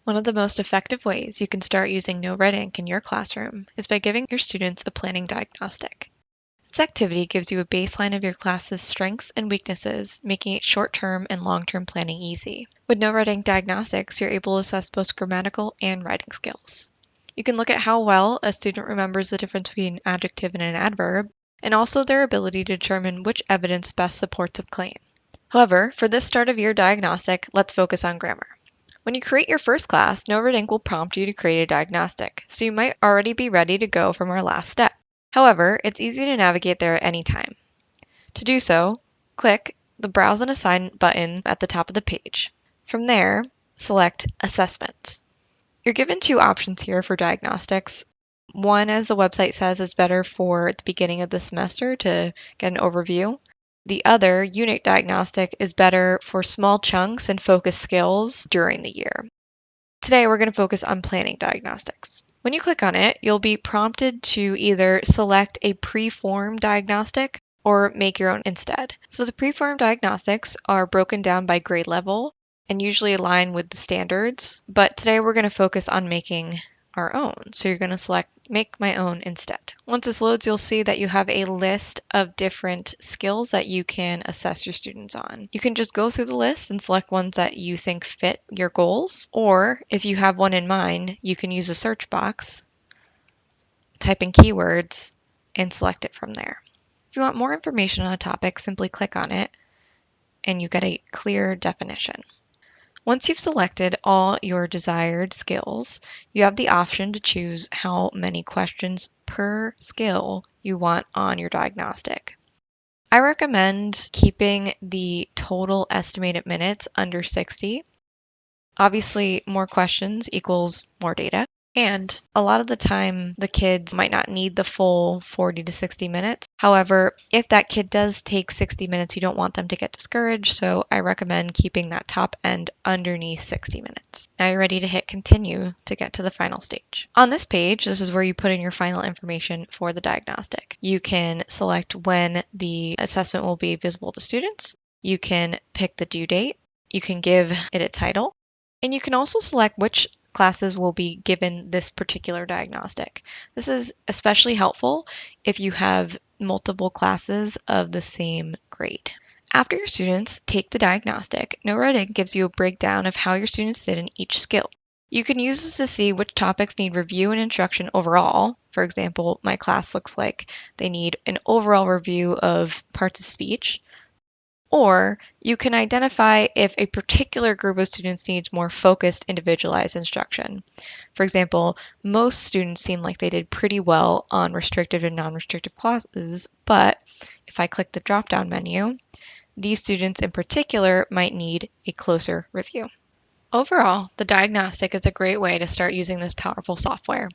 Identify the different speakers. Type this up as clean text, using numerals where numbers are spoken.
Speaker 1: One of the most effective ways you can start using No Red Ink in your classroom is by giving your students a planning diagnostic. This activity gives you a baseline of your class's strengths and weaknesses, making it short-term and long-term planning easy. With No Red Ink diagnostics, you're able to assess both grammatical and writing skills. You can look at how well a student remembers the difference between an adjective and an adverb, and also their ability to determine which evidence best supports a claim. However, for this start of year diagnostic, let's focus on grammar. When you create your first class, No Red Ink will prompt you to create a diagnostic, so you might already be ready to go from our last step. However, it's easy to navigate there at any time. To do so, click the Browse and Assign button at the top of the page. From there, select Assessments. You're given two options here for diagnostics. One, as the website says, is better for the beginning of the semester to get an overview. The other, Unit Diagnostic, is better for small chunks and focus skills during the year. Today, we're going to focus on planning diagnostics. When you click on it, you'll be prompted to either select a pre-formed diagnostic or make your own instead. So the pre-formed diagnostics are broken down by grade level and usually align with the standards, but today we're going to focus on making our own. So you're going to select Make My Own instead. Once this loads, you'll see that you have a list of different skills that you can assess your students on. You can just go through the list and select ones that you think fit your goals, or if you have one in mind, you can use a search box, type in keywords, and select it from there. If you want more information on a topic, simply click on it, and you get a clear definition. Once you've selected all your desired skills, you have the option to choose how many questions per skill you want on your diagnostic. I recommend keeping the total estimated minutes under 60. Obviously, more questions equals more data. And a lot of the time, the kids might not need the full 40 to 60 minutes. However, if that kid does take 60 minutes, you don't want them to get discouraged. So I recommend keeping that top end underneath 60 minutes. Now you're ready to hit continue to get to the final stage. On this page, this is where you put in your final information for the diagnostic. You can select when the assessment will be visible to students. You can pick the due date. You can give it a title. And you can also select which classes will be given this particular diagnostic. This is especially helpful if you have multiple classes of the same grade. After your students take the diagnostic, No Red Ink gives you a breakdown of how your students did in each skill. You can use this to see which topics need review and instruction overall. For example, my class looks like they need an overall review of parts of speech. Or you can identify if a particular group of students needs more focused, individualized instruction. For example, most students seem like they did pretty well on restrictive and non-restrictive classes, but if I click the drop-down menu, these students in particular might need a closer review. Overall, the diagnostic is a great way to start using this powerful software.